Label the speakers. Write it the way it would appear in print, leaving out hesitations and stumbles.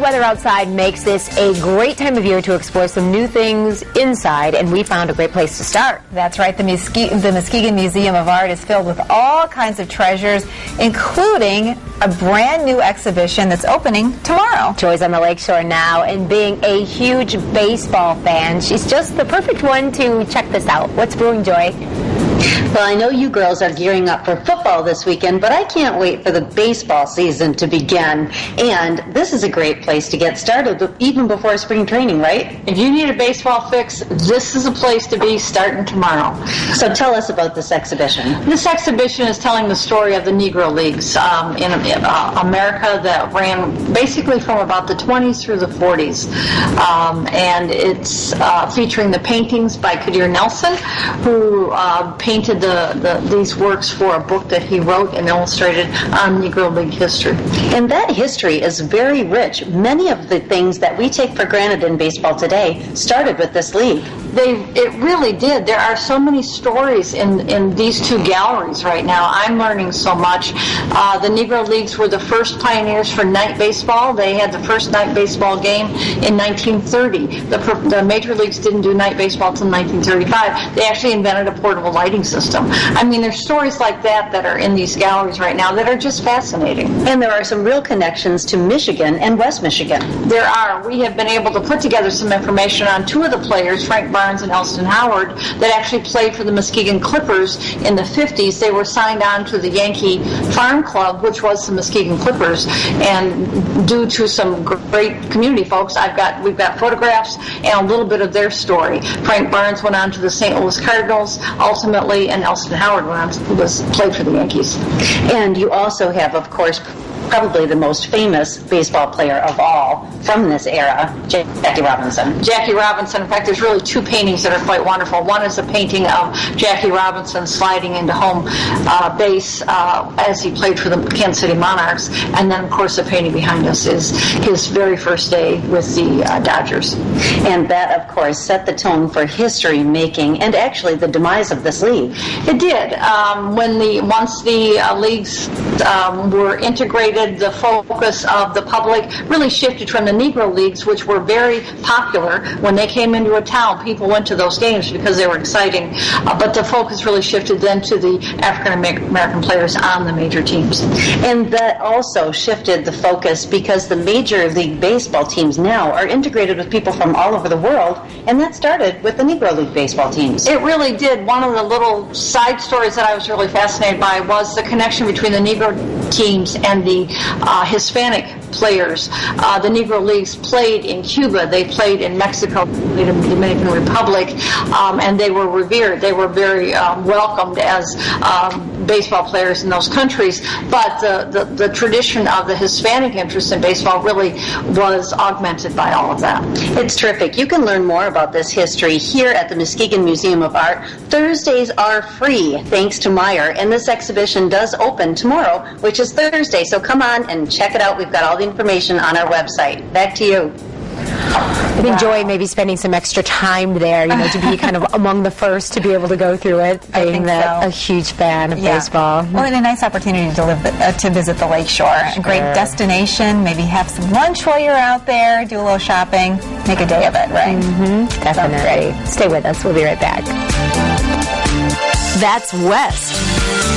Speaker 1: weather outside makes this a great time of year to explore some new things inside, and we found a great place to start.
Speaker 2: That's right. The Muskegon Museum of Art is filled with all kinds of treasures, including a brand new exhibition that's opening tomorrow.
Speaker 1: Joy's on the lakeshore now, and being a huge baseball fan, she's just the perfect one to check this out. What's brewing, Joy?
Speaker 3: Well, I know you girls are gearing up for football this weekend, but I can't wait for the baseball season to begin. And this is a great place to get started, even before spring training, right?
Speaker 4: If you need a baseball fix, this is a place to be starting tomorrow.
Speaker 3: So tell us about this exhibition.
Speaker 4: This exhibition is telling the story of the Negro Leagues in America that ran basically from about the 20s through the 40s. And it's featuring the paintings by Kadir Nelson, who painted these works for a book that he wrote and illustrated on Negro League history.
Speaker 3: And that history is very rich. Many of the things that we take for granted in baseball today started with this league.
Speaker 4: It really did. There are so many stories in these two galleries right now. I'm learning so much. The Negro Leagues were the first pioneers for night baseball. They had the first night baseball game in 1930. The Major Leagues didn't do night baseball until 1935. They actually invented a portable lighting system. I mean, there's stories like that are in these galleries right now that are just fascinating.
Speaker 3: And there are some real connections to Michigan and West Michigan.
Speaker 4: There are. We have been able to put together some information on two of the players, Frank Barnes and Elston Howard, that actually played for the Muskegon Clippers in the 50s. They were signed on to the Yankee Farm Club, which was the Muskegon Clippers, and due to some great community folks, we've got photographs and a little bit of their story. Frank Barnes went on to the St. Louis Cardinals ultimately, and Elston Howard played for the Yankees.
Speaker 3: And you also have, of course, probably the most famous baseball player of all from this era, Jackie Robinson.
Speaker 4: Jackie Robinson. In fact, there's really two paintings that are quite wonderful. One is a painting of Jackie Robinson sliding into home base as he played for the Kansas City Monarchs. And then, of course, the painting behind us is his very first day with the Dodgers.
Speaker 3: And that, of course, set the tone for history making and actually the demise of this league.
Speaker 4: It did. Once the leagues were integrated, the focus of the public really shifted from the Negro Leagues, which were very popular. When they came into a town, people went to those games because they were exciting. But the focus really shifted then to the African American players on the major teams.
Speaker 3: And that also shifted the focus because the Major League Baseball teams now are integrated with people from all over the world, and that started with the Negro League baseball teams.
Speaker 4: It really did. One of the little side stories that I was really fascinated by was the connection between the Negro teams and the Hispanic players. The Negro Leagues played in Cuba, they played in Mexico, in the Dominican Republic, and they were revered. They were very welcomed as baseball players in those countries. But the tradition of the Hispanic interest in baseball really was augmented by all of that.
Speaker 3: It's terrific. You can learn more about this history here at the Muskegon Museum of Art. Thursdays are free, thanks to Meyer, and this exhibition does open tomorrow, which is Thursday. So come on and check it out. We've got all the information on our website. Back to you.
Speaker 1: I think Joy may be spending some extra time there, to be kind of among the first to be able to go through it, being a huge fan of baseball.
Speaker 2: Well, and a nice opportunity to visit the lakeshore. Sure. A great destination, maybe have some lunch while you're out there, do a little shopping, make a day of it, right?
Speaker 1: Mm-hmm. Definitely. Stay with us. We'll be right back. That's West.